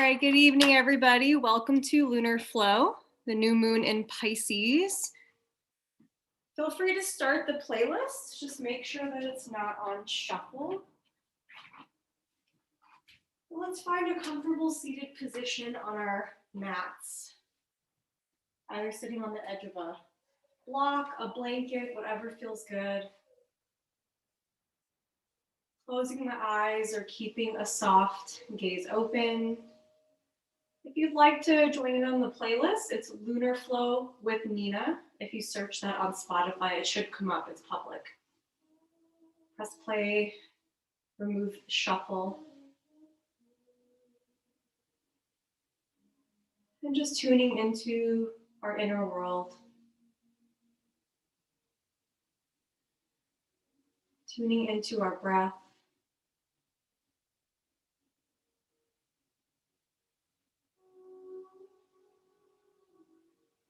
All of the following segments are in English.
right, good evening, everybody. Welcome to Lunar Flow, the new moon in Pisces. Feel free to start the playlist. Just make sure that it's not on shuffle. Let's find a comfortable seated position on our mats. Either sitting on the edge of a block, a blanket, whatever feels good. Closing the eyes or keeping a soft gaze open. If you'd like to join in on the playlist, it's Lunar Flow with Nina. If you search that on Spotify, it should come up. It's public. Press play, remove shuffle. And just tuning into our inner world. Tuning into our breath.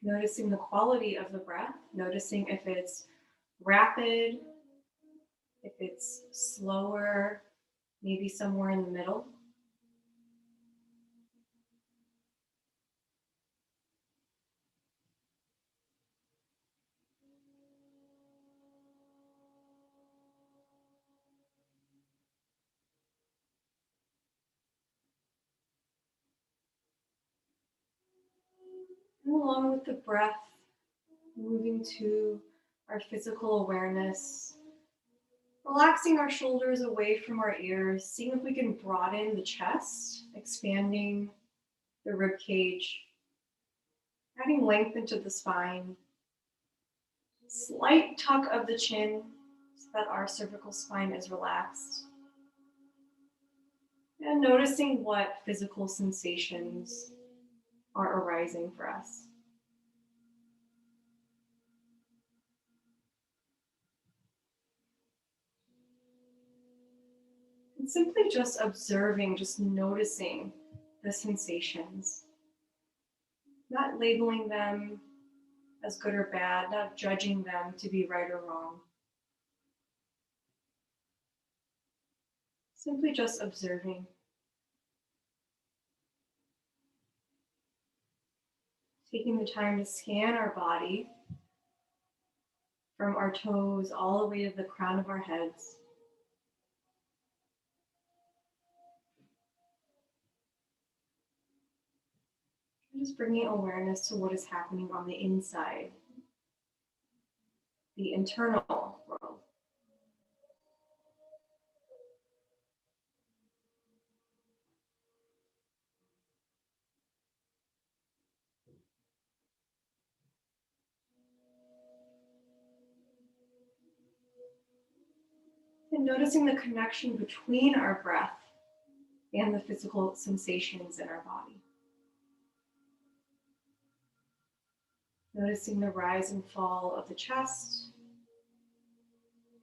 Noticing the quality of the breath, noticing if it's rapid, if it's slower, maybe somewhere in the middle. And along with the breath, moving to our physical awareness, relaxing our shoulders away from our ears, seeing if we can broaden the chest, expanding the rib cage, adding length into the spine, slight tuck of the chin so that our cervical spine is relaxed, and noticing what physical sensations are arising for us. And simply just observing, just noticing the sensations, not labeling them as good or bad, not judging them to be right or wrong. Simply just observing. Taking the time to scan our body from our toes all the way to the crown of our heads. And just bringing awareness to what is happening on the inside, the internal world. And noticing the connection between our breath and the physical sensations in our body. Noticing the rise and fall of the chest,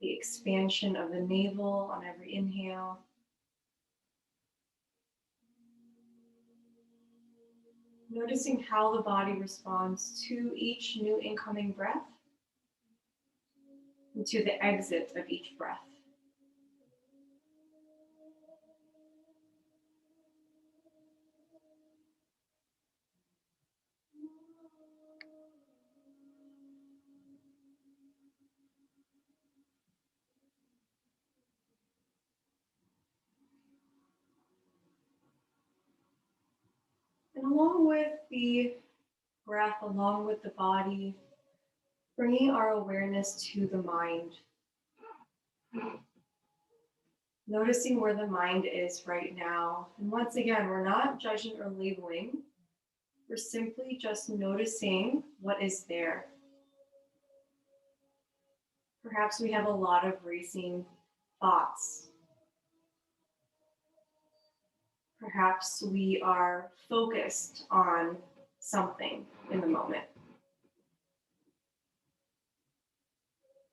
the expansion of the navel on every inhale. Noticing how the body responds to each new incoming breath and to the exit of each breath. And along with the breath, along with the body, bringing our awareness to the mind. Noticing where the mind is right now. And once again, we're not judging or labeling. We're simply just noticing what is there. Perhaps we have a lot of racing thoughts. Perhaps we are focused on something in the moment.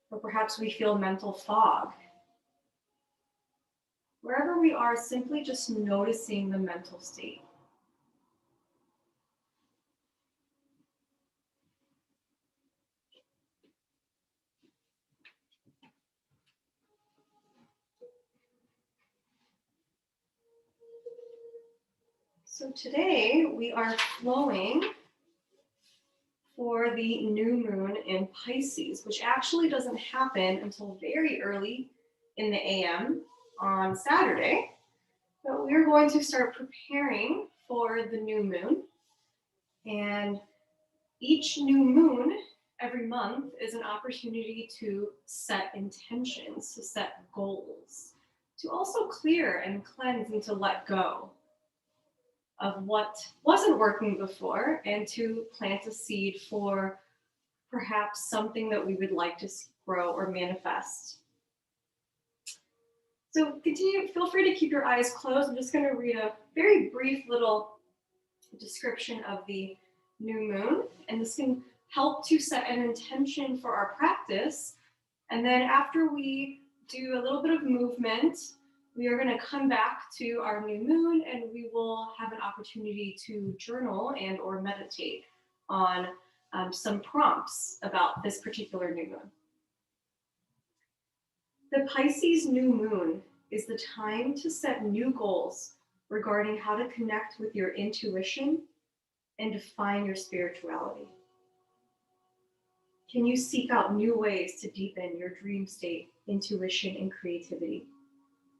Or perhaps we feel mental fog. Wherever we are, simply just noticing the mental state. So today we are flowing for the new moon in Pisces, which actually doesn't happen until very early in the AM on Saturday. But we're going to start preparing for the new moon. And each new moon every month is an opportunity to set intentions, to set goals, to also clear and cleanse and to let go of what wasn't working before and to plant a seed for perhaps something that we would like to grow or manifest. So feel free to keep your eyes closed. I'm just going to read a very brief little description of the new moon, and this can help to set an intention for our practice. And then after we do a little bit of movement, we are going to come back to our new moon and we will have an opportunity to journal and or meditate on some prompts about this particular new moon. The Pisces new moon is the time to set new goals regarding how to connect with your intuition and define your spirituality. Can you seek out new ways to deepen your dream state, intuition, and creativity?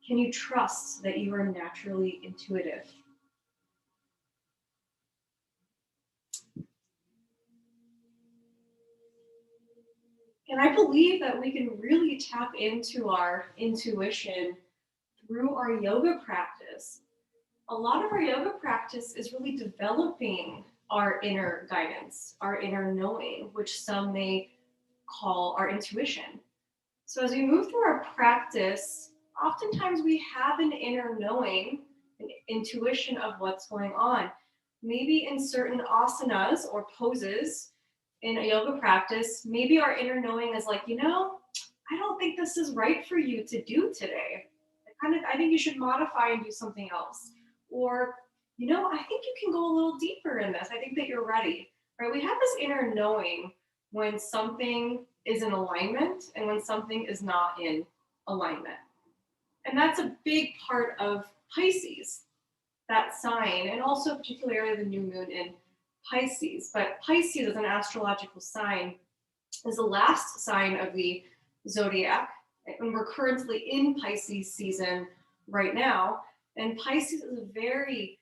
Can you trust that you are naturally intuitive? And I believe that we can really tap into our intuition through our yoga practice. A lot of our yoga practice is really developing our inner guidance, our inner knowing, which some may call our intuition. So as we move through our practice, oftentimes we have an inner knowing, an intuition of what's going on. Maybe in certain asanas or poses in a yoga practice, maybe our inner knowing is like, I don't think this is right for you to do today. I think you should modify and do something else. Or, I think you can go a little deeper in this. I think that you're ready, right? We have this inner knowing when something is in alignment and when something is not in alignment. And that's a big part of Pisces, that sign, and also particularly the new moon in Pisces. But Pisces as an astrological sign is the last sign of the zodiac. And we're currently in Pisces season right now. And Pisces is a very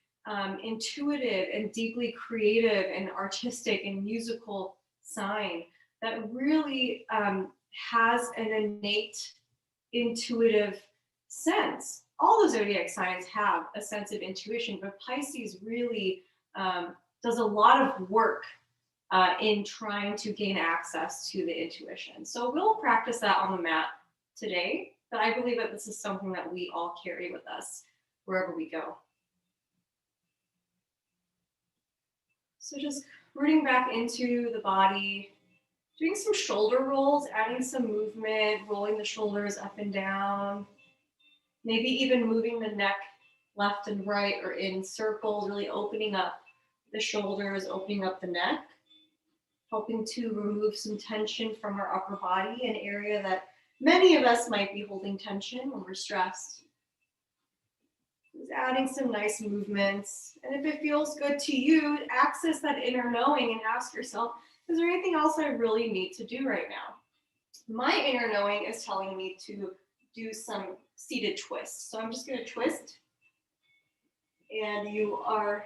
intuitive and deeply creative and artistic and musical sign that really has an innate intuitive sense. All the zodiac signs have a sense of intuition, but Pisces really does a lot of work in trying to gain access to the intuition. So we'll practice that on the mat today, but I believe that this is something that we all carry with us wherever we go. So just rooting back into the body, doing some shoulder rolls, adding some movement, rolling the shoulders up and down, maybe even moving the neck left and right or in circles, really opening up the shoulders, opening up the neck, helping to remove some tension from our upper body, an area that many of us might be holding tension when we're stressed. Just adding some nice movements. And if it feels good to you, access that inner knowing and ask yourself, is there anything else I really need to do right now? My inner knowing is telling me to do some seated twists. So I'm just going to twist. And you are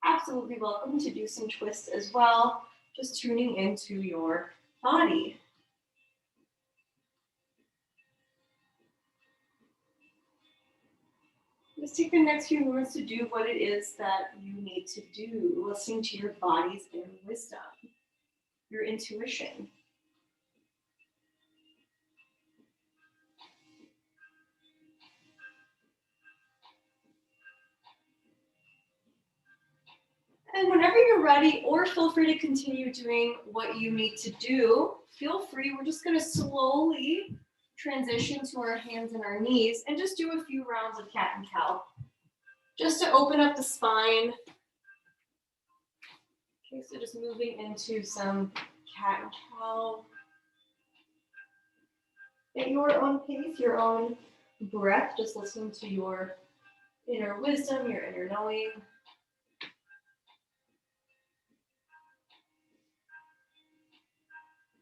absolutely welcome to do some twists as well, just tuning into your body. Just take the next few moments to do what it is that you need to do, listening to your body's inner wisdom, your intuition. And whenever you're ready, or feel free to continue doing what you need to do, feel free. We're just going to slowly transition to our hands and our knees and just do a few rounds of cat and cow, just to open up the spine. Okay, so just moving into some cat and cow at your own pace, your own breath, just listen to your inner wisdom, your inner knowing.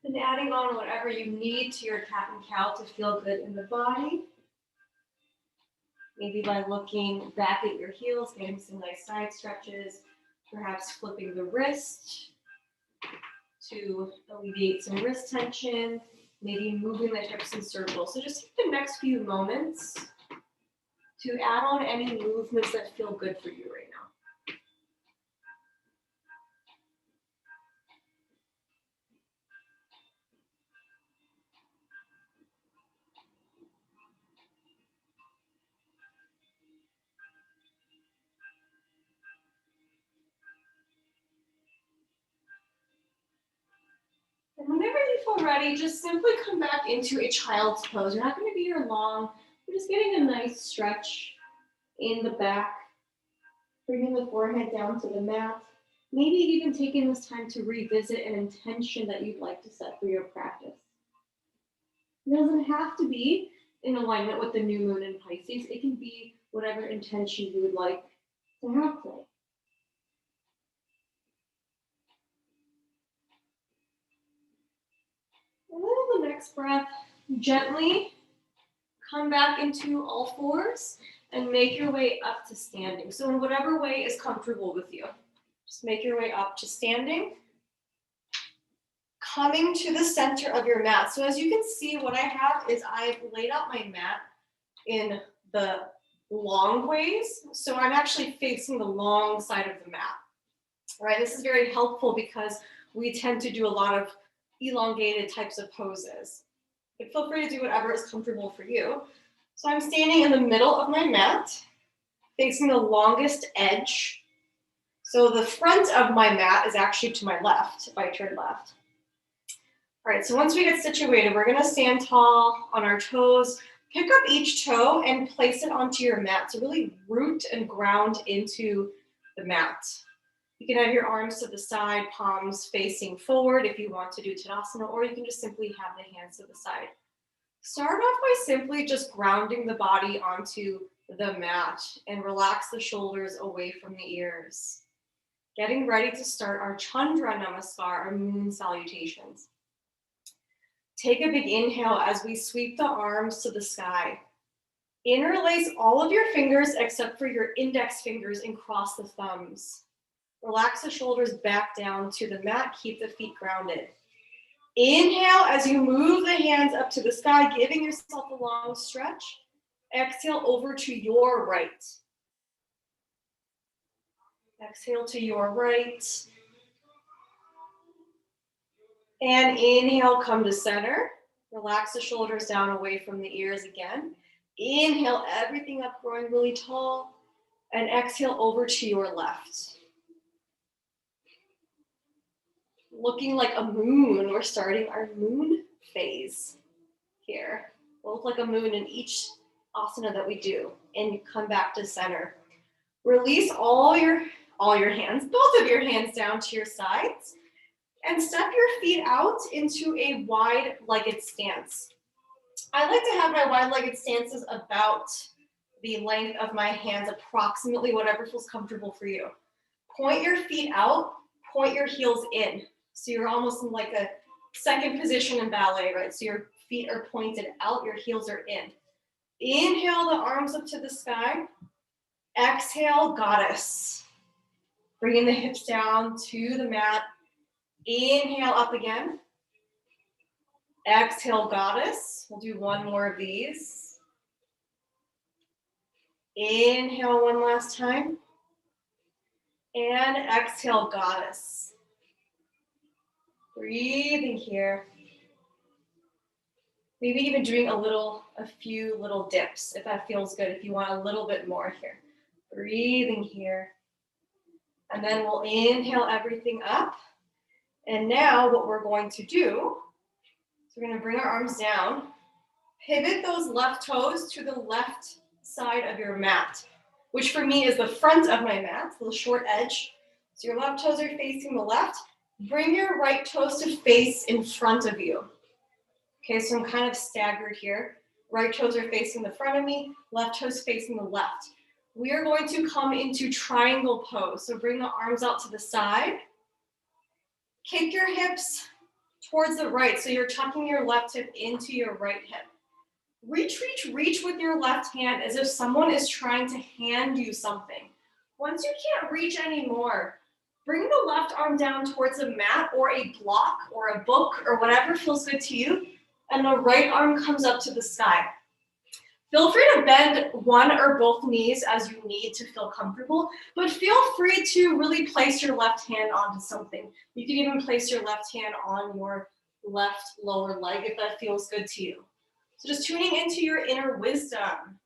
And adding on whatever you need to your cat and cow to feel good in the body. Maybe by looking back at your heels, getting some nice side stretches, perhaps flipping the wrist to alleviate some wrist tension, maybe moving the hips in circles. So just take the next few moments to add on any movements that feel good for you right now. And whenever you feel ready, just simply come back into a child's pose. You're not going to be here long. You're just getting a nice stretch in the back, bringing the forehead down to the mat. Maybe even taking this time to revisit an intention that you'd like to set for your practice. It doesn't have to be in alignment with the new moon in Pisces. It can be whatever intention you would like to have today. And then on the next breath, gently come back into all fours and make your way up to standing. So in whatever way is comfortable with you, just make your way up to standing. Coming to the center of your mat. So as you can see, what I have is I've laid out my mat in the long ways. So I'm actually facing the long side of the mat. All right, this is very helpful because we tend to do a lot of elongated types of poses. But feel free to do whatever is comfortable for you. So I'm standing in the middle of my mat, facing the longest edge. So the front of my mat is actually to my left, if I turn left. All right, so once we get situated, we're gonna stand tall on our toes, pick up each toe and place it onto your mat. So really root and ground into the mat. You can have your arms to the side, palms facing forward if you want to do Tadasana, or you can just simply have the hands to the side. Start off by simply just grounding the body onto the mat and relax the shoulders away from the ears. Getting ready to start our Chandra Namaskar, our moon salutations. Take a big inhale as we sweep the arms to the sky. Interlace all of your fingers except for your index fingers and cross the thumbs. Relax the shoulders back down to the mat. Keep the feet grounded. Inhale as you move the hands up to the sky, giving yourself a long stretch. Exhale over to your right. Exhale to your right. And inhale, come to center. Relax the shoulders down away from the ears again. Inhale, everything up, growing really tall. And exhale over to your left. Looking like a moon. We're starting our moon phase here. We'll look like a moon in each asana that we do. And you come back to center. Release all your hands, both of your hands down to your sides. And step your feet out into a wide-legged stance. I like to have my wide-legged stances about the length of my hands, approximately whatever feels comfortable for you. Point your feet out, point your heels in. So you're almost in like a second position in ballet, right? So your feet are pointed out, your heels are in. Inhale the arms up to the sky. Exhale, goddess. Bringing the hips down to the mat. Inhale up again. Exhale, goddess. We'll do one more of these. Inhale one last time. And exhale, goddess. Breathing here. Maybe even doing a few little dips if that feels good, if you want a little bit more here. Breathing here. And then we'll inhale everything up. And now what we're going to do is we're going to bring our arms down, pivot those left toes to the left side of your mat, which for me is the front of my mat, the short edge. So your left toes are facing the left. Bring your right toes to face in front of you. Okay, so I'm kind of staggered here. Right toes are facing the front of me, left toes facing the left. We are going to come into triangle pose. So bring the arms out to the side. Kick your hips towards the right. So you're tucking your left hip into your right hip. Reach with your left hand as if someone is trying to hand you something. Once you can't reach anymore, bring the left arm down towards a mat or a block or a book or whatever feels good to you, and the right arm comes up to the sky. Feel free to bend one or both knees as you need to feel comfortable, but feel free to really place your left hand onto something. You can even place your left hand on your left lower leg if that feels good to you. So just tuning into your inner wisdom.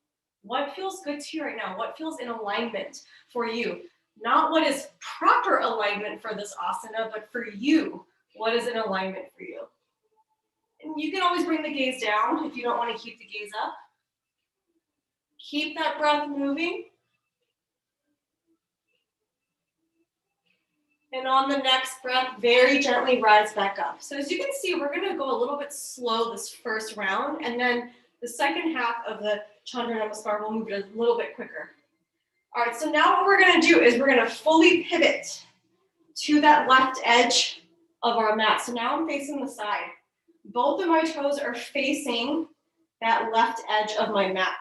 What feels good to you right now? What feels in alignment for you? Not what is proper alignment for this asana, but for you, what is in alignment for you? And you can always bring the gaze down if you don't want to keep the gaze up. Keep that breath moving. And on the next breath, very gently rise back up. So as you can see, we're going to go a little bit slow this first round, and then the second half of the Chandra Namaskar, we'll move it a little bit quicker. All right, so now what we're going to do is we're going to fully pivot to that left edge of our mat. So now I'm facing the side. Both of my toes are facing that left edge of my mat.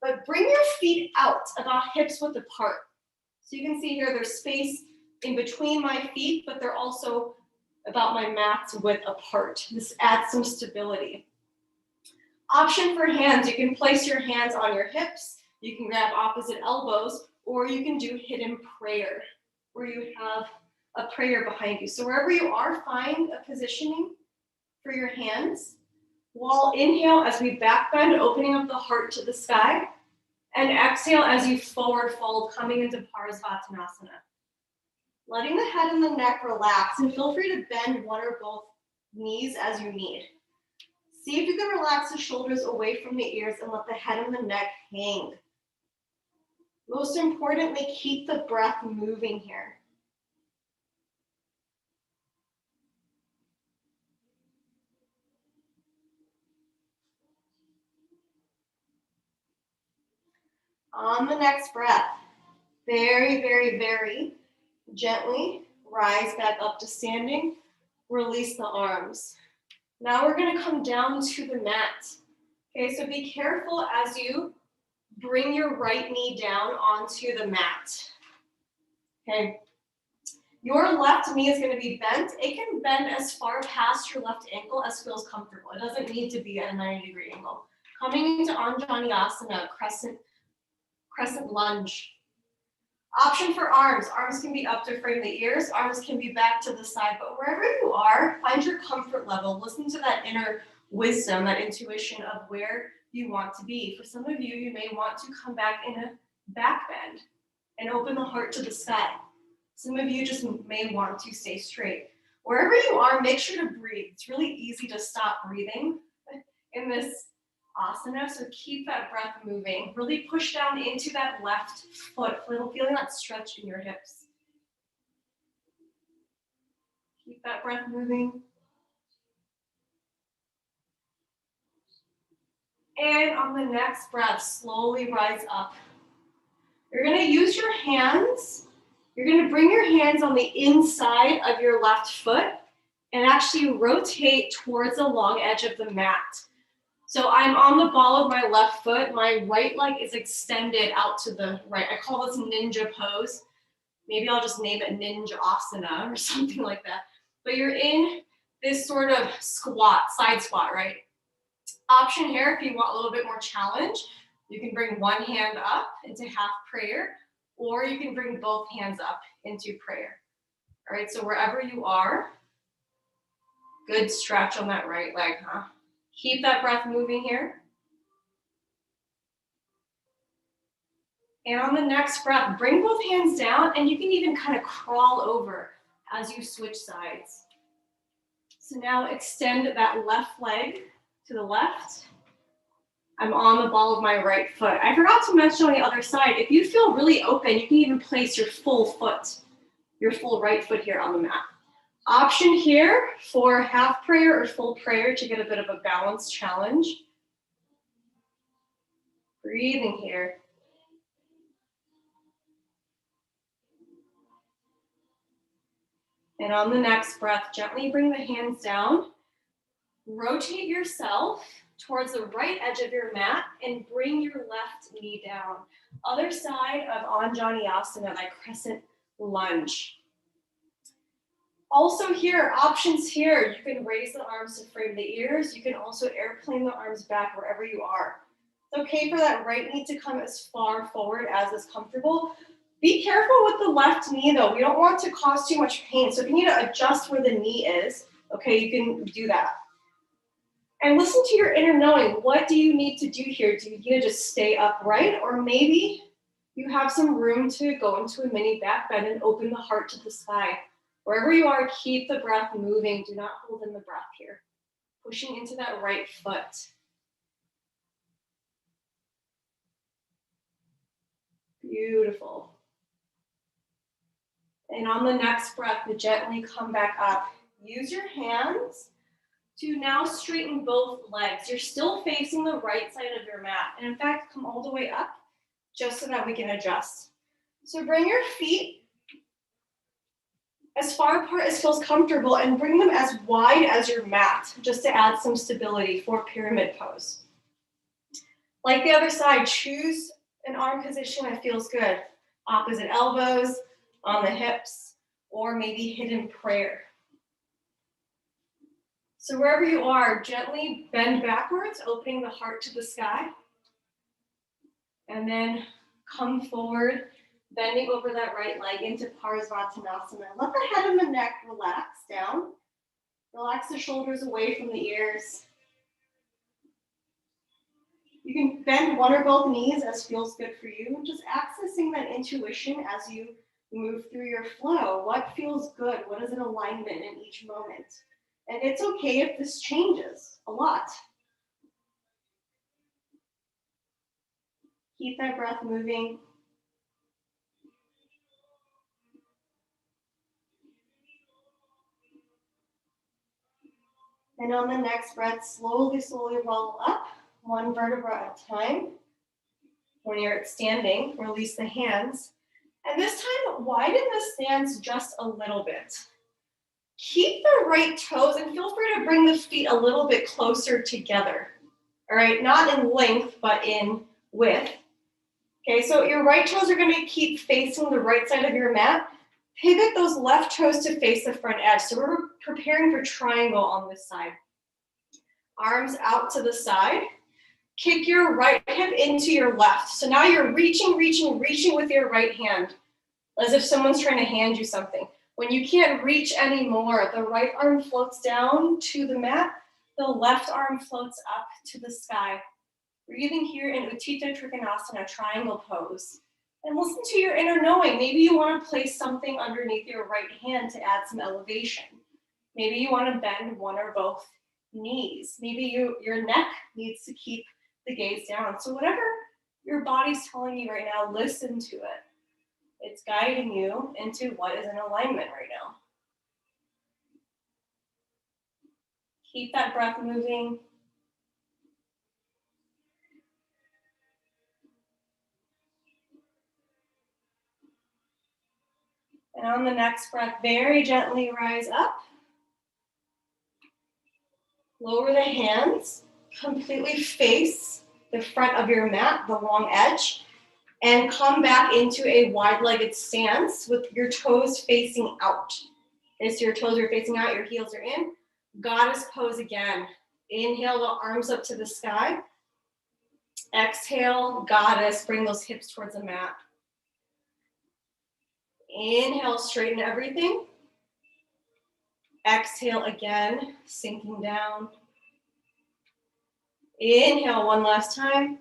But bring your feet out about hips width apart. So you can see here there's space in between my feet, but they're also about my mat's width apart. This adds some stability. Option for hands, you can place your hands on your hips, you can grab opposite elbows, or you can do hidden prayer, where you have a prayer behind you. So wherever you are, find a positioning for your hands. We'll inhale as we back bend, opening up the heart to the sky, and exhale as you forward fold, coming into Parsvattanasana. Letting the head and the neck relax, and feel free to bend one or both knees as you need. See if you can relax the shoulders away from the ears and let the head and the neck hang. Most importantly, keep the breath moving here. On the next breath, very, very, very gently rise back up to standing. Release the arms. Now we're going to come down to the mat. Okay, so be careful as you bring your right knee down onto the mat. Okay, your left knee is going to be bent. It can bend as far past your left ankle as feels comfortable. It doesn't need to be at a 90-degree angle. Coming into Anjaneyasana, crescent lunge. Option for arms. Arms can be up to frame the ears. Arms can be back to the side. But wherever you are, find your comfort level. Listen to that inner wisdom, that intuition of where you want to be. For some of you, you may want to come back in a back bend and open the heart to the sky. Some of you just may want to stay straight. Wherever you are, make sure to breathe. It's really easy to stop breathing in this asana, so keep that breath moving. Really push down into that left foot, feeling that stretch in your hips. Keep that breath moving. And on the next breath, slowly rise up. You're going to use your hands. You're going to bring your hands on the inside of your left foot and actually rotate towards the long edge of the mat. So I'm on the ball of my left foot. My right leg is extended out to the right. I call this ninja pose. Maybe I'll just name it ninja asana or something like that. But you're in this sort of squat, side squat, right? Option here, if you want a little bit more challenge, you can bring one hand up into half prayer, or you can bring both hands up into prayer. All right, so wherever you are, good stretch on that right leg, huh? Keep that breath moving here. And on the next breath, bring both hands down, and you can even kind of crawl over as you switch sides. So now extend that left leg to the left. I'm on the ball of my right foot. I forgot to mention on the other side, if you feel really open, you can even place your full foot, your full right foot here on the mat. Option here for half prayer or full prayer to get a bit of a balance challenge. Breathing here. And on the next breath, gently bring the hands down Rotate yourself towards the right edge of your mat and bring your left knee down. Other side of Anjaneyasana, that crescent lunge. Also here, options here. You can raise the arms to frame the ears. You can also airplane the arms back wherever you are. It's okay for that right knee to come as far forward as is comfortable. Be careful with the left knee though. We don't want to cause too much pain. So if you need to adjust where the knee is, okay, you can do that. And listen to your inner knowing. What do you need to do here? Do you need to just stay upright, or maybe you have some room to go into a mini back bend and open the heart to the sky? Wherever you are, keep the breath moving. Do not hold in the breath here. Pushing into that right foot. Beautiful. And on the next breath, gently come back up. Use your hands to now straighten both legs. You're still facing the right side of your mat. And in fact, come all the way up just so that we can adjust. So bring your feet as far apart as feels comfortable and bring them as wide as your mat, just to add some stability for pyramid pose. Like the other side, choose an arm position that feels good. Opposite elbows, on the hips, or maybe hidden prayer. So wherever you are, gently bend backwards, opening the heart to the sky. And then come forward, bending over that right leg into Parsvattanasana. Let the head and the neck relax down. Relax the shoulders away from the ears. You can bend one or both knees as feels good for you. Just accessing that intuition as you move through your flow. What feels good? What is in alignment in each moment? And it's okay if this changes a lot. Keep that breath moving. And on the next breath, slowly roll up, one vertebra at a time. When you're standing, release the hands. And this time, widen the stance just a little bit. Keep the right toes and feel free to bring the feet a little bit closer together. All right, not in length, but in width. Okay, so your right toes are gonna keep facing the right side of your mat. Pivot those left toes to face the front edge. So we're preparing for triangle on this side. Arms out to the side. Kick your right hip into your left. So now you're reaching with your right hand, as if someone's trying to hand you something. When you can't reach anymore, the right arm floats down to the mat, the left arm floats up to the sky. Breathing here in Utthita Trikonasana, triangle pose. And listen to your inner knowing. Maybe you want to place something underneath your right hand to add some elevation. Maybe you want to bend one or both knees. Maybe your neck needs to keep the gaze down. So whatever your body's telling you right now, listen to it. It's guiding you into what is in alignment right now. Keep that breath moving. And on the next breath, very gently rise up. Lower the hands, completely face the front of your mat, the long edge, and come back into a wide-legged stance with your toes facing out. Okay, so your toes are facing out, your heels are in. Goddess pose again. Inhale the arms up to the sky. Exhale, goddess, bring those hips towards the mat. Inhale, straighten everything. Exhale again, sinking down. Inhale one last time.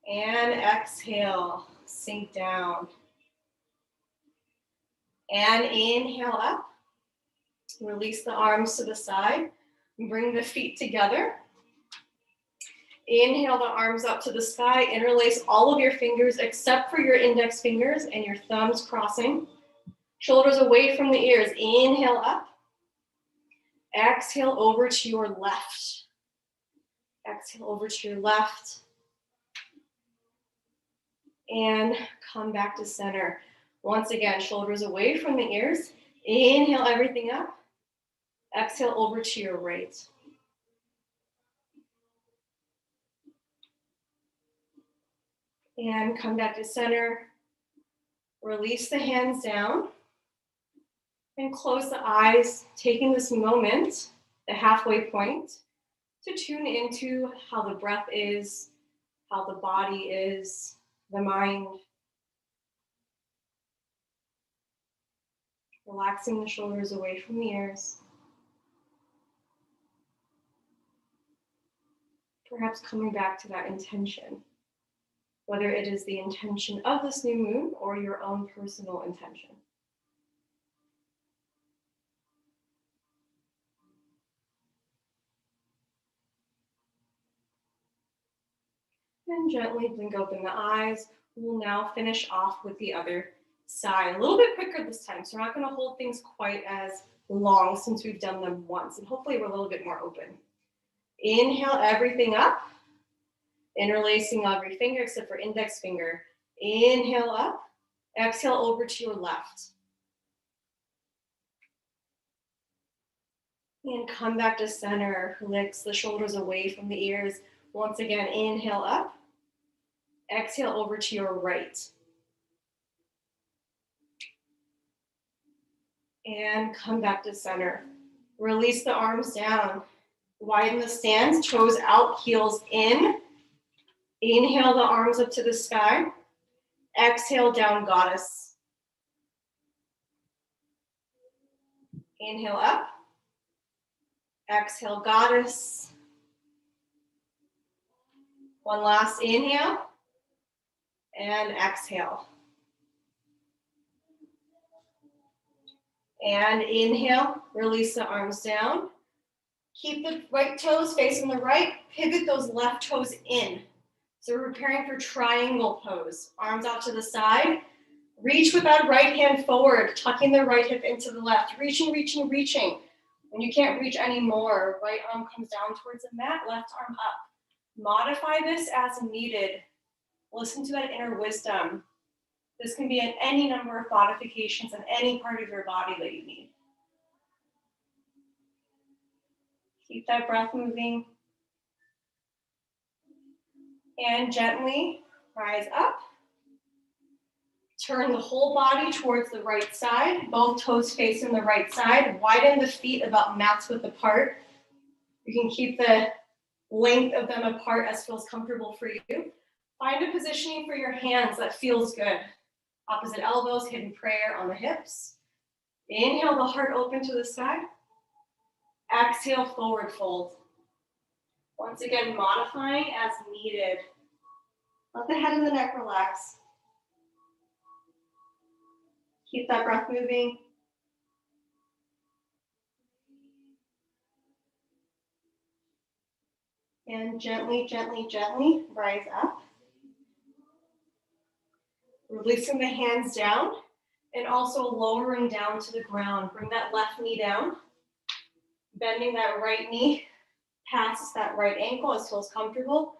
And exhale, sink down. And inhale up. Release the arms to the side. Bring the feet together. Inhale the arms up to the sky. Interlace all of your fingers except for your index fingers and your thumbs crossing. Shoulders away from the ears. Inhale up. Exhale over to your left. Exhale over to your left. And come back to center. Once again, shoulders away from the ears. Inhale everything up. Exhale over to your right. And come back to center. Release the hands down. And close the eyes, taking this moment, the halfway point, to tune into how the breath is, how the body is, the mind. Relaxing the shoulders away from the ears. Perhaps coming back to that intention, whether it is the intention of this new moon or your own personal intention. And gently blink open the eyes. We'll now finish off with the other side. A little bit quicker this time, so we're not going to hold things quite as long since we've done them once, and hopefully we're a little bit more open. Inhale everything up, interlacing every finger except for index finger. Inhale up, exhale over to your left. And come back to center, relax the shoulders away from the ears. Once again, inhale up, exhale over to your right. And come back to center. Release the arms down. Widen the stance, toes out, heels in. Inhale the arms up to the sky. Exhale, down goddess. Inhale up. Exhale, goddess. One last inhale. And exhale. And inhale, release the arms down. Keep the right toes facing the right. Pivot those left toes in. So we're preparing for triangle pose. Arms out to the side. Reach with that right hand forward, tucking the right hip into the left. Reaching, reaching, reaching. When you can't reach anymore, right arm comes down towards the mat, left arm up. Modify this as needed. Listen to that inner wisdom. This can be in any number of modifications in any part of your body that you need. Keep that breath moving. And gently rise up. Turn the whole body towards the right side, both toes facing the right side. Widen the feet about mat's width apart. You can keep the length of them apart as feels comfortable for you. Find a positioning for your hands that feels good. Opposite elbows, hidden prayer on the hips. Inhale the heart open to the sky. Exhale, forward fold. Once again, modifying as needed. Let the head and the neck relax. Keep that breath moving. And gently, gently, gently rise up. Releasing the hands down and also lowering down to the ground. Bring that left knee down. Bending that right knee past that right ankle as feels comfortable.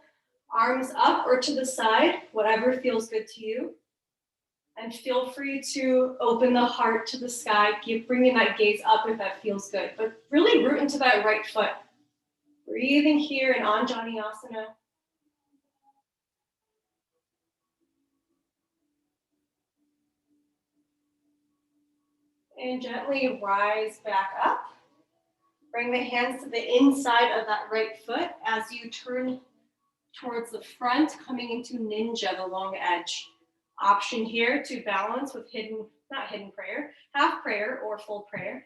Arms up or to the side, whatever feels good to you. And feel free to open the heart to the sky. Keep bringing that gaze up if that feels good. But really root into that right foot. Breathing here in Anjaneyasana. And gently rise back up. Bring the hands to the inside of that right foot as you turn towards the front, coming into ninja, the long edge. Option here to balance with not hidden prayer, half prayer or full prayer.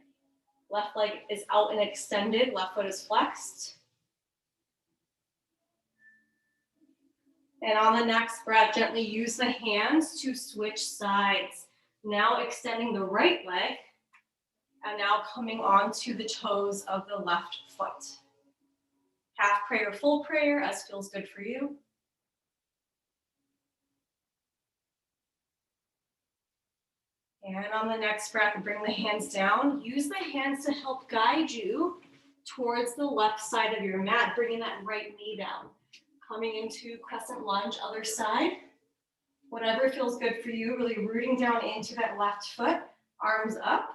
Left leg is out and extended, left foot is flexed. And on the next breath, gently use the hands to switch sides. Now extending the right leg, and now coming onto the toes of the left foot. Half prayer, full prayer, as feels good for you. And on the next breath, bring the hands down. Use the hands to help guide you towards the left side of your mat, bringing that right knee down. Coming into crescent lunge, other side. Whatever feels good for you, really rooting down into that left foot. Arms up.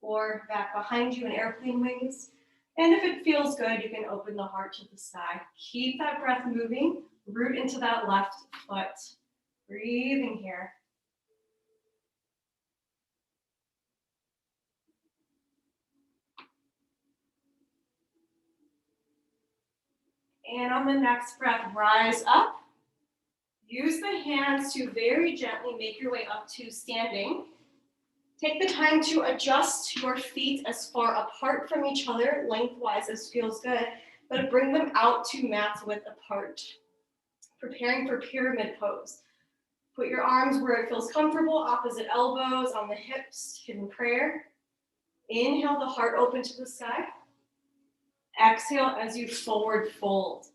or back behind you in airplane wings. And if it feels good, you can open the heart to the sky. Keep that breath moving, root into that left foot. Breathing here. And on the next breath, rise up. Use the hands to very gently make your way up to standing. Take the time to adjust your feet as far apart from each other, lengthwise as feels good, but bring them out to mat width apart. Preparing for pyramid pose. Put your arms where it feels comfortable, opposite elbows on the hips, hidden prayer. Inhale the heart open to the sky. Exhale as you forward fold.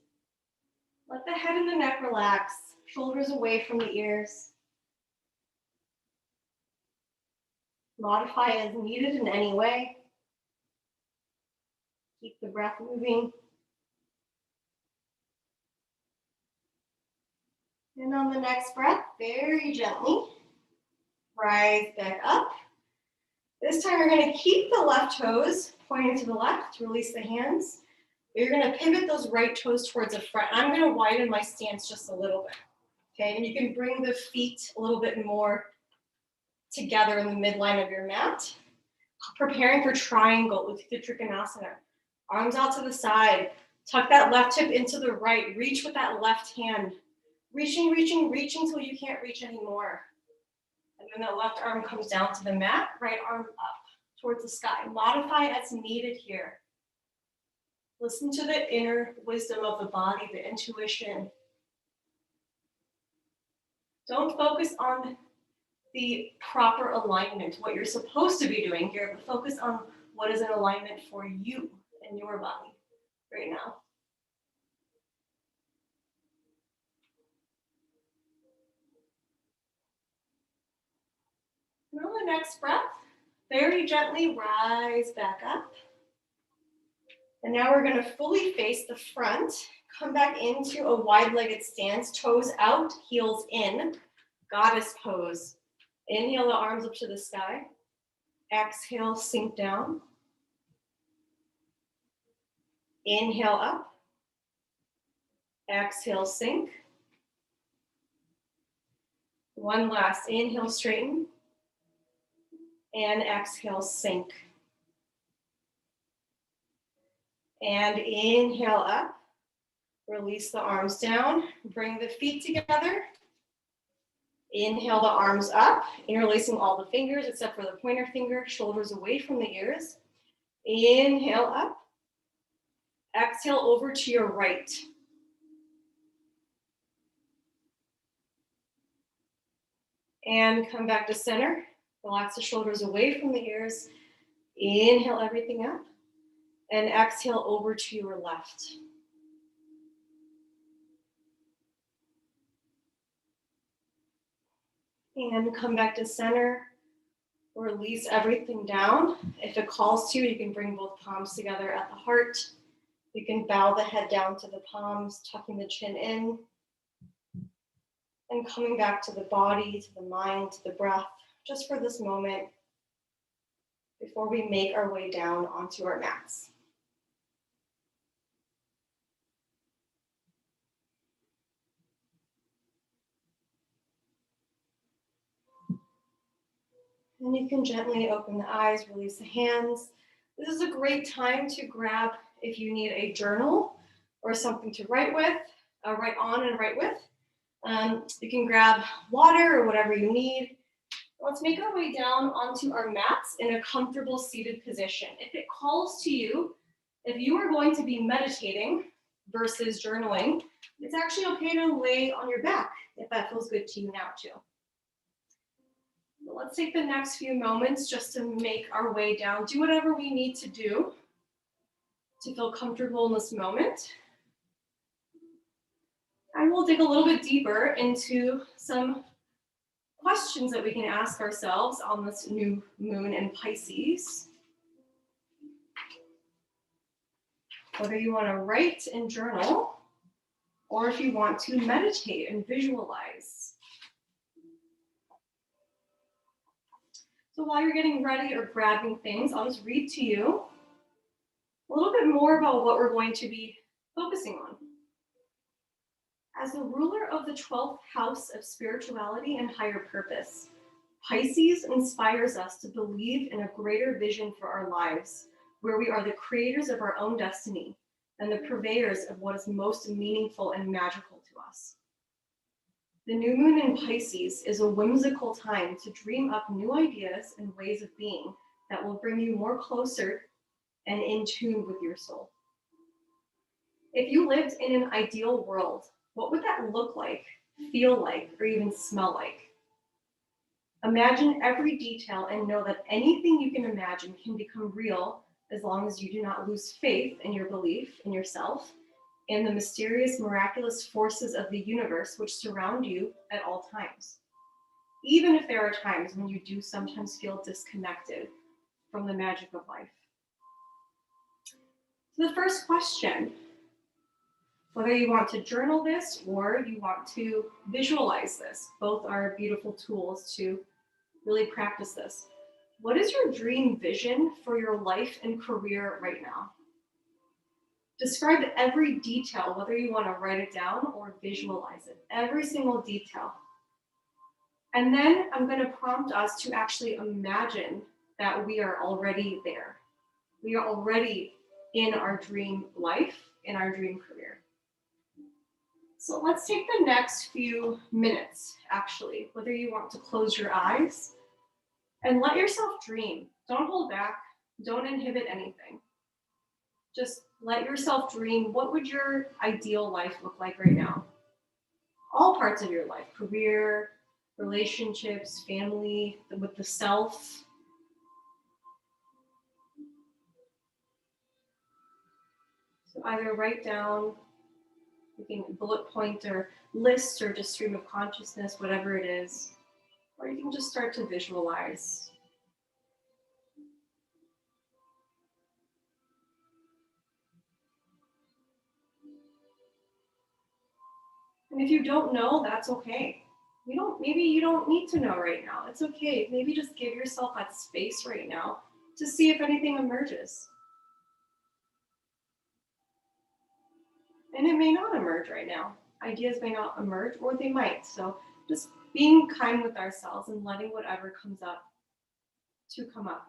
Let the head and the neck relax, shoulders away from the ears. Modify as needed in any way. Keep the breath moving. And on the next breath, very gently, rise back up. This time you're going to keep the left toes pointing to the left, release the hands. You're going to pivot those right toes towards the front. I'm going to widen my stance just a little bit. Okay, and you can bring the feet a little bit more together in the midline of your mat. Preparing for triangle with the Trikonasana. Arms out to the side. Tuck that left hip into the right. Reach with that left hand. Reaching, reaching, reaching till you can't reach anymore. And then that left arm comes down to the mat, right arm up towards the sky. Modify as needed here. Listen to the inner wisdom of the body, the intuition. Don't focus on the proper alignment, what you're supposed to be doing here, but focus on what is in alignment for you and your body right now. And on the next breath, very gently rise back up. And now we're going to fully face the front. Come back into a wide-legged stance, toes out, heels in, goddess pose. Inhale the arms up to the sky. Exhale, sink down. Inhale up. Exhale, sink. One last inhale, straighten. And exhale, sink. And inhale up. Release the arms down. Bring the feet together. Inhale the arms up, interlacing all the fingers except for the pointer finger, shoulders away from the ears. Inhale up. Exhale over to your right. And come back to center. Relax the shoulders away from the ears. Inhale everything up. And exhale over to your left. And come back to center. Release everything down. If it calls to you, you can bring both palms together at the heart. You can bow the head down to the palms, tucking the chin in. And coming back to the body, to the mind, to the breath, just for this moment before we make our way down onto our mats. And you can gently open the eyes, release the hands. This is a great time to grab, if you need a journal or something to write with, write on and write with. You can grab water or whatever you need. Let's make our way down onto our mats in a comfortable seated position. If it calls to you, if you are going to be meditating versus journaling, it's actually okay to lay on your back if that feels good to you now too. Let's take the next few moments just to make our way down. Do whatever we need to do to feel comfortable in this moment. And we'll dig a little bit deeper into some questions that we can ask ourselves on this new moon in Pisces. Whether you want to write and journal, or if you want to meditate and visualize. So while you're getting ready or grabbing things, I'll just read to you a little bit more about what we're going to be focusing on. As the ruler of the 12th house of spirituality and higher purpose, Pisces inspires us to believe in a greater vision for our lives, where we are the creators of our own destiny and the purveyors of what is most meaningful and magical to us. The new moon in Pisces is a whimsical time to dream up new ideas and ways of being that will bring you more closer and in tune with your soul. If you lived in an ideal world, what would that look like, feel like, or even smell like? Imagine every detail and know that anything you can imagine can become real as long as you do not lose faith in your belief in yourself and the mysterious, miraculous forces of the universe which surround you at all times. Even if there are times when you do sometimes feel disconnected from the magic of life. So the first question, whether you want to journal this or you want to visualize this, both are beautiful tools to really practice this. What is your dream vision for your life and career right now? Describe every detail, whether you want to write it down or visualize it, every single detail. And then I'm going to prompt us to actually imagine that we are already there. We are already in our dream life, in our dream career. So let's take the next few minutes, actually, whether you want to close your eyes and let yourself dream. Don't hold back. Don't inhibit anything. Just let yourself dream. What would your ideal life look like right now? All parts of your life, career, relationships, family, with the self. So either write down, you can bullet point or list or just stream of consciousness, whatever it is, or you can just start to visualize. And if you don't know, that's okay. Maybe you don't need to know right now. It's okay. Maybe just give yourself that space right now to see if anything emerges. And it may not emerge right now. Ideas may not emerge, or they might. So just being kind with ourselves and letting whatever comes up to come up.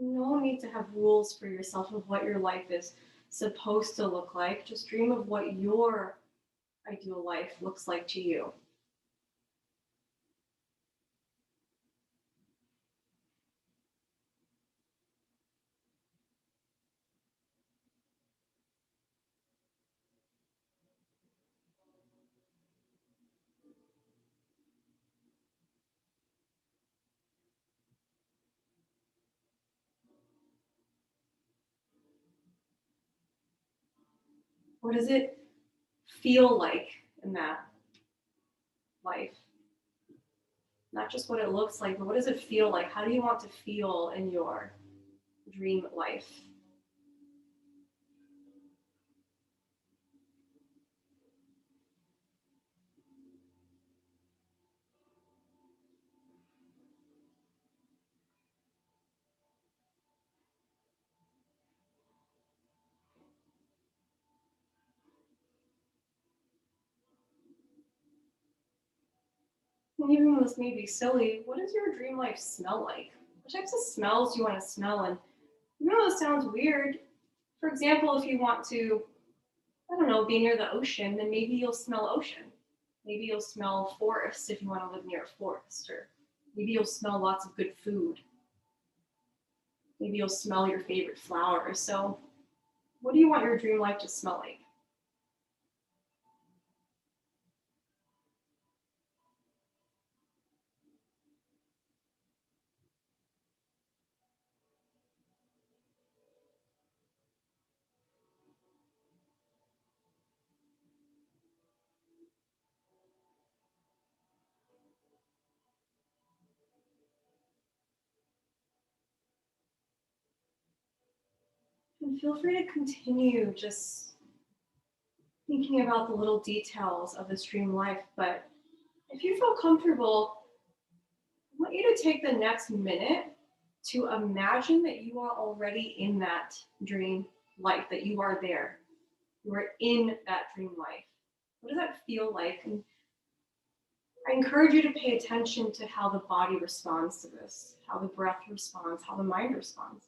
No need to have rules for yourself of what your life is supposed to look like. Just dream of what your ideal life looks like to you. What does it feel like in that life? Not just what it looks like, but what does it feel like? How do you want to feel in your dream life? And even though this may be silly, what does your dream life smell like? What types of smells do you want to smell? And even though this sounds weird, for example, if you want to, I don't know, be near the ocean, then maybe you'll smell ocean. Maybe you'll smell forest if you want to live near a forest, or maybe you'll smell lots of good food. Maybe you'll smell your favorite flowers. So what do you want your dream life to smell like? And feel free to continue just thinking about the little details of this dream life. But if you feel comfortable, I want you to take the next minute to imagine that you are already in that dream life, that you are there. You are in that dream life. What does that feel like? And I encourage you to pay attention to how the body responds to this, how the breath responds, how the mind responds.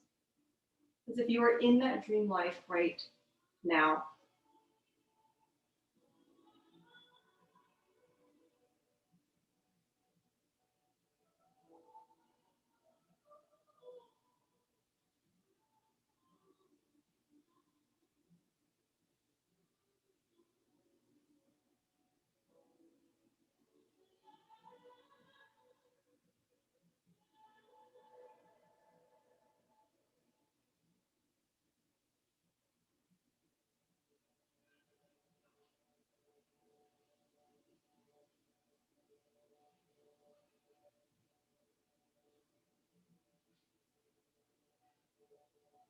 As if you are in that dream life right now.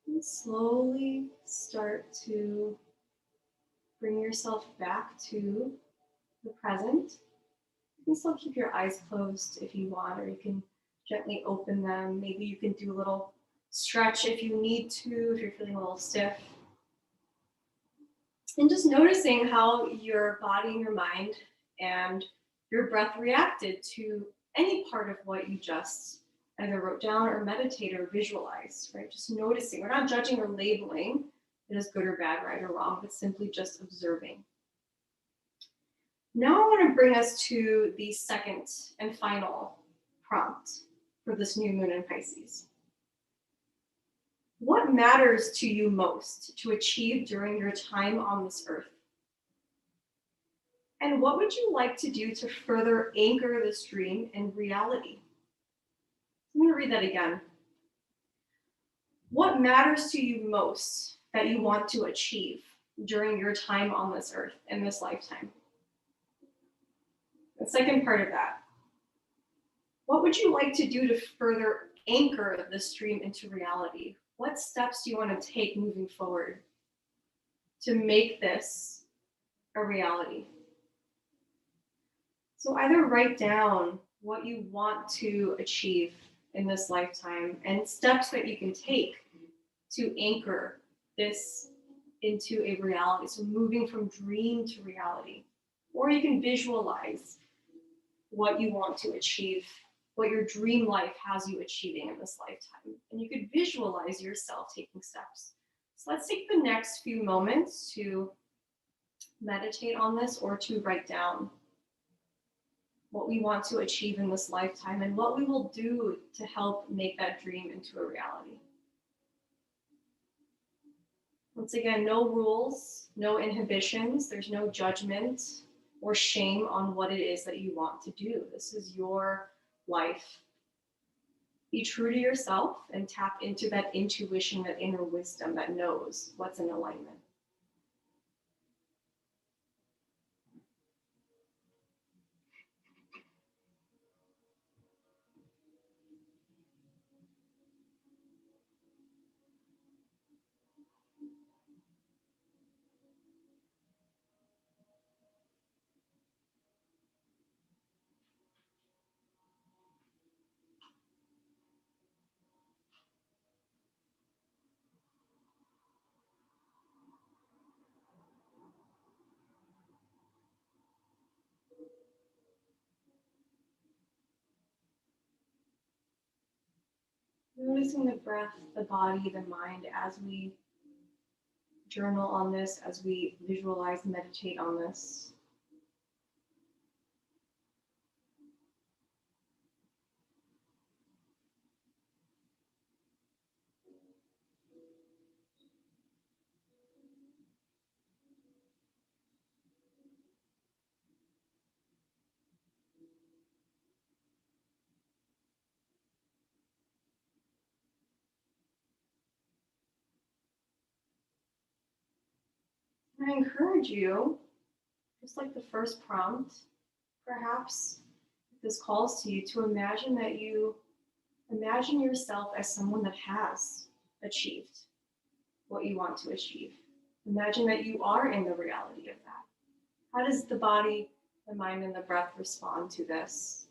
And slowly start to bring yourself back to the present. You can still keep your eyes closed if you want, or you can gently open them. Maybe you can do a little stretch if you need to, if you're feeling a little stiff. And just noticing how your body and your mind and your breath reacted to any part of what you just either wrote down or meditated or visualized, right? Just noticing. We're not judging or labeling it as good or bad, right or wrong, but simply just observing. Now I want to bring us to the second and final prompt for this new moon in Pisces. What matters to you most to achieve during your time on this earth? And what would you like to do to further anchor this dream in reality? I'm going to read that again. What matters to you most that you want to achieve during your time on this earth in this lifetime? The second part of that. What would you like to do to further anchor this dream into reality? What steps do you want to take moving forward to make this a reality? So either write down what you want to achieve in this lifetime and steps that you can take to anchor this into a reality. So moving from dream to reality. Or you can visualize what you want to achieve, what your dream life has you achieving in this lifetime. And you could visualize yourself taking steps. So let's take the next few moments to meditate on this or to write down what we want to achieve in this lifetime and what we will do to help make that dream into a reality. Once again, no rules, no inhibitions, there's no judgment or shame on what it is that you want to do. This is your life. Be true to yourself and tap into that intuition, that inner wisdom that knows what's in alignment. Noticing the breath, the body, the mind as we journal on this, as we visualize, meditate on this. I encourage you, just like the first prompt, perhaps if this calls to you, to imagine yourself as someone that has achieved what you want to achieve. Imagine that you are in the reality of that. How does the body, the mind, and the breath respond to this?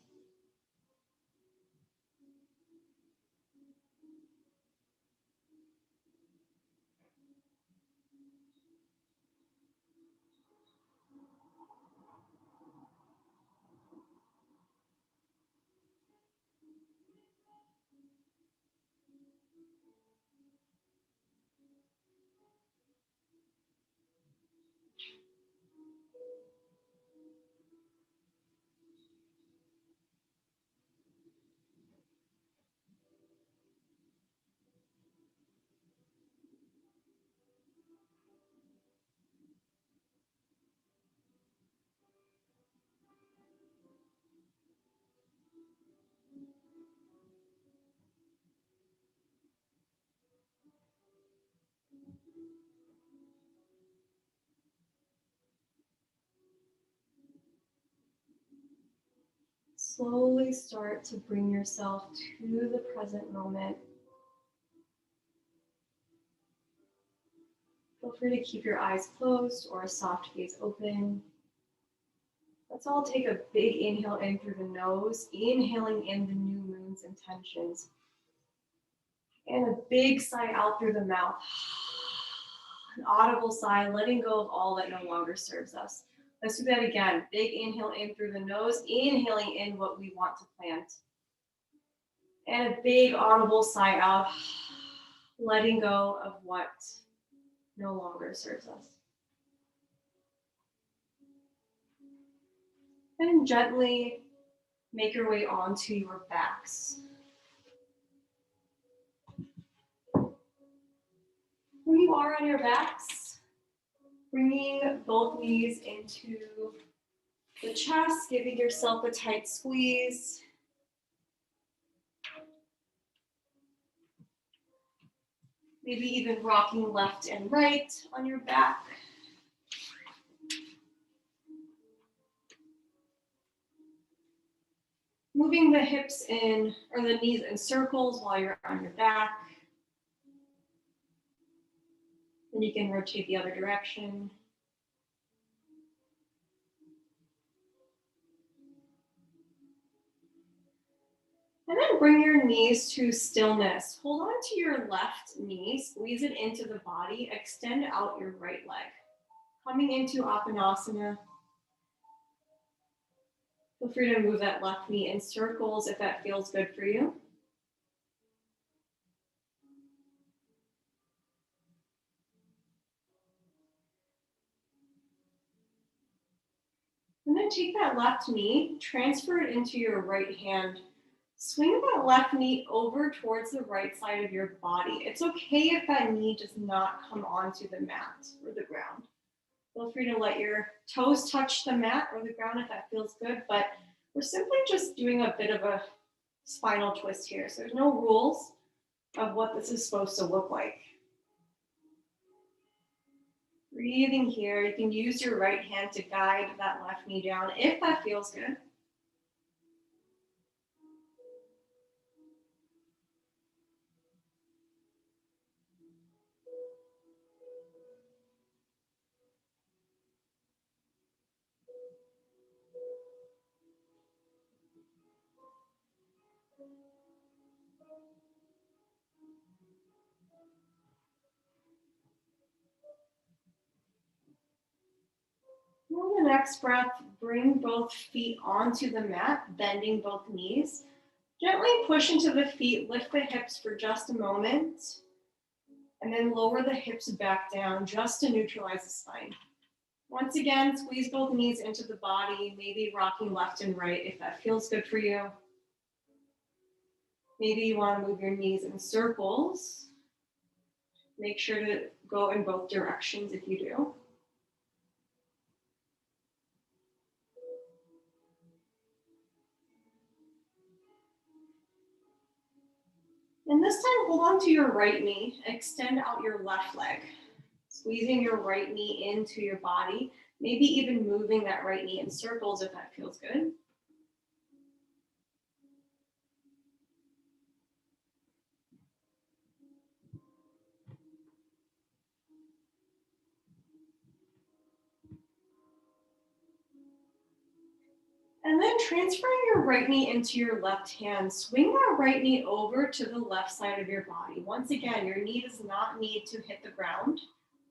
Slowly start to bring yourself to the present moment. Feel free to keep your eyes closed or a soft gaze open. Let's all take a big inhale in through the nose, inhaling in the new moon's intentions. And a big sigh out through the mouth. An audible sigh, letting go of all that no longer serves us. Let's do that again. Big inhale in through the nose, inhaling in what we want to plant. And a big audible sigh out, letting go of what no longer serves us. And gently make your way onto your backs. When you are on your backs, bringing both knees into the chest, giving yourself a tight squeeze. Maybe even rocking left and right on your back. Moving the hips in, or the knees in circles while you're on your back. Then you can rotate the other direction. And then bring your knees to stillness. Hold on to your left knee, squeeze it into the body, extend out your right leg. Coming into Apanasana. Feel free to move that left knee in circles if that feels good for you. And then take that left knee, transfer it into your right hand. Swing that left knee over towards the right side of your body. It's okay if that knee does not come onto the mat or the ground. Feel free to let your toes touch the mat or the ground if that feels good, but we're simply just doing a bit of a spinal twist here. So there's no rules of what this is supposed to look like. Breathing here, you can use your right hand to guide that left knee down if that feels good. On the next breath, bring both feet onto the mat, bending both knees. Gently push into the feet, lift the hips for just a moment, and then lower the hips back down just to neutralize the spine. Once again, squeeze both knees into the body, maybe rocking left and right if that feels good for you. Maybe you want to move your knees in circles. Make sure to go in both directions if you do. And this time, hold on to your right knee. Extend out your left leg. Squeezing your right knee into your body, maybe even moving that right knee in circles if that feels good. And then transferring your right knee into your left hand, swing that right knee over to the left side of your body. Once again, your knee does not need to hit the ground.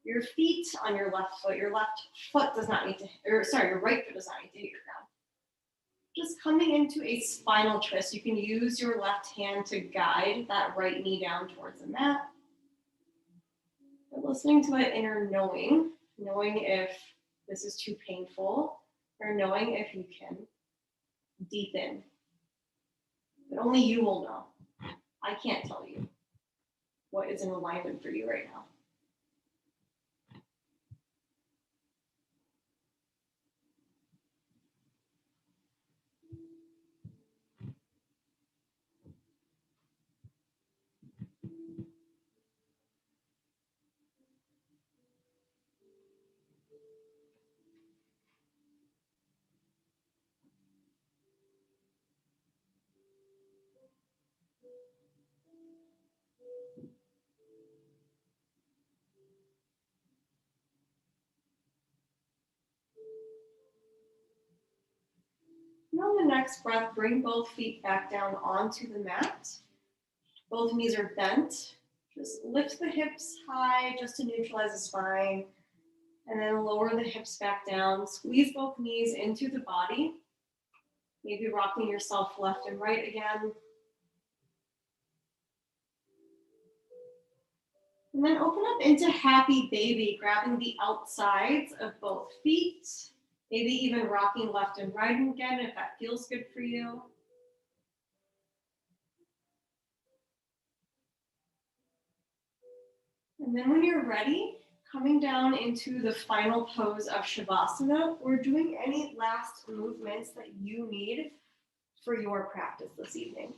Your feet on your left foot does not need to, your right foot does not need to hit your ground. Just coming into a spinal twist. You can use your left hand to guide that right knee down towards the mat. But listening to that inner knowing if this is too painful, or knowing if you can deepen. But only you will know. I can't tell you what is in alignment for you right now. And on the next breath, bring both feet back down onto the mat. Both knees are bent. Just lift the hips high just to neutralize the spine. And then lower the hips back down. Squeeze both knees into the body. Maybe rocking yourself left and right again. And then open up into happy baby, grabbing the outsides of both feet. Maybe even rocking left and right again if that feels good for you. And then when you're ready, coming down into the final pose of shavasana, or doing any last movements that you need for your practice this evening.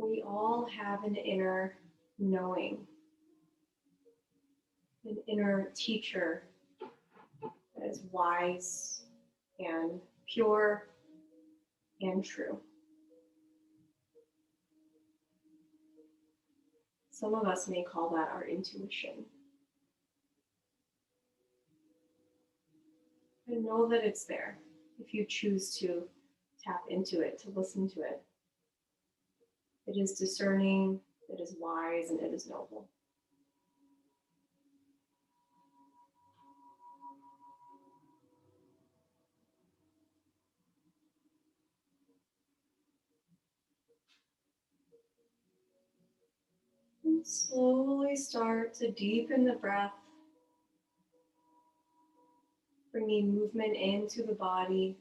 We all have an inner knowing, an inner teacher that is wise and pure and true. Some of us may call that our intuition. And know that it's there if you choose to tap into it, to listen to it. It is discerning, it is wise, and it is noble. And slowly start to deepen the breath, bringing movement into the body.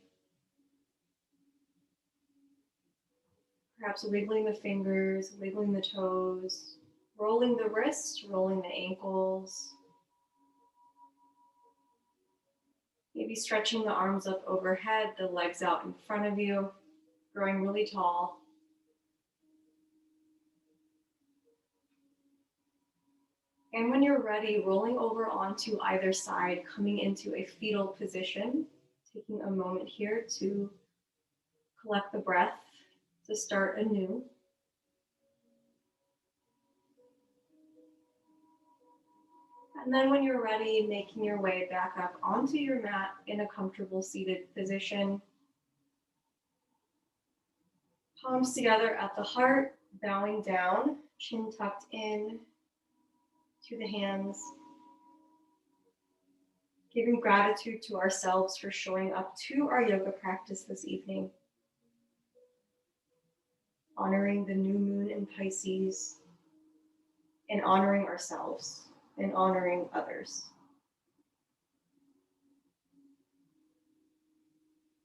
Perhaps wiggling the fingers, wiggling the toes, rolling the wrists, rolling the ankles. Maybe stretching the arms up overhead, the legs out in front of you, growing really tall. And when you're ready, rolling over onto either side, coming into a fetal position, taking a moment here to collect the breath, to start anew. And then when you're ready, making your way back up onto your mat in a comfortable seated position. Palms together at the heart, bowing down, chin tucked in to the hands. Giving gratitude to ourselves for showing up to our yoga practice this evening. Honoring the new moon in Pisces and honoring ourselves and honoring others.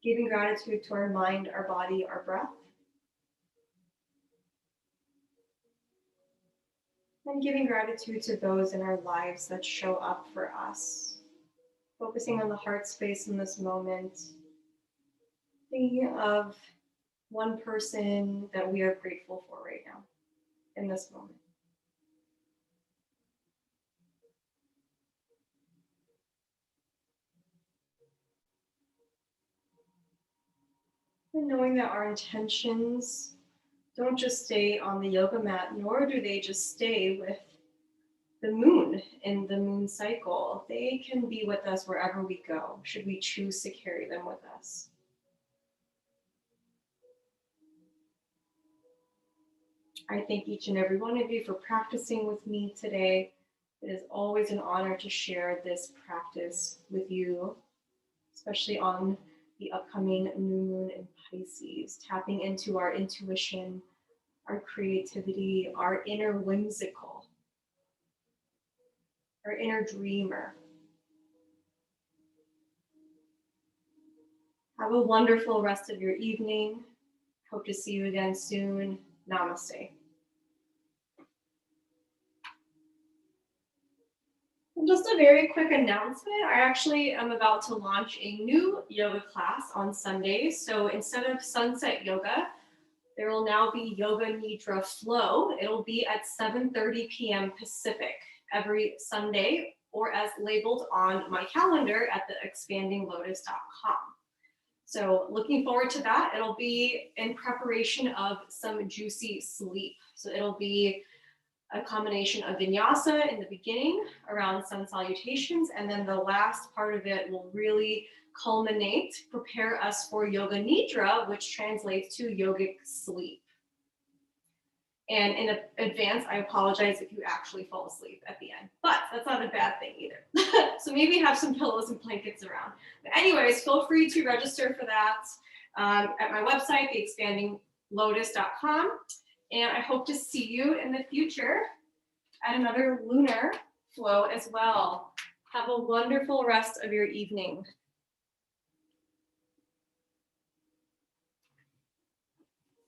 Giving gratitude to our mind, our body, our breath. And giving gratitude to those in our lives that show up for us. Focusing on the heart space in this moment. Thinking of one person that we are grateful for right now in this moment. And knowing that our intentions don't just stay on the yoga mat, nor do they just stay with the moon in the moon cycle. They can be with us wherever we go, should we choose to carry them with us. I thank each and every one of you for practicing with me today. It is always an honor to share this practice with you, especially on the upcoming new moon in Pisces, tapping into our intuition, our creativity, our inner whimsical, our inner dreamer. Have a wonderful rest of your evening. Hope to see you again soon. Namaste. And just a very quick announcement. I actually am about to launch a new yoga class on Sundays. So instead of sunset yoga, there will now be Yoga Nidra Flow. It'll be at 7:30 p.m. Pacific every Sunday, or as labeled on my calendar at theexpandinglotus.com. So looking forward to that. It'll be in preparation of some juicy sleep. So it'll be a combination of vinyasa in the beginning around sun salutations, and then the last part of it will really culminate, prepare us for Yoga Nidra, which translates to yogic sleep. And in advance, I apologize if you actually fall asleep at the end, but that's not a bad thing either. So maybe have some pillows and blankets around. But anyways, feel free to register for that at my website, theexpandinglotus.com. And I hope to see you in the future at another lunar flow as well. Have a wonderful rest of your evening.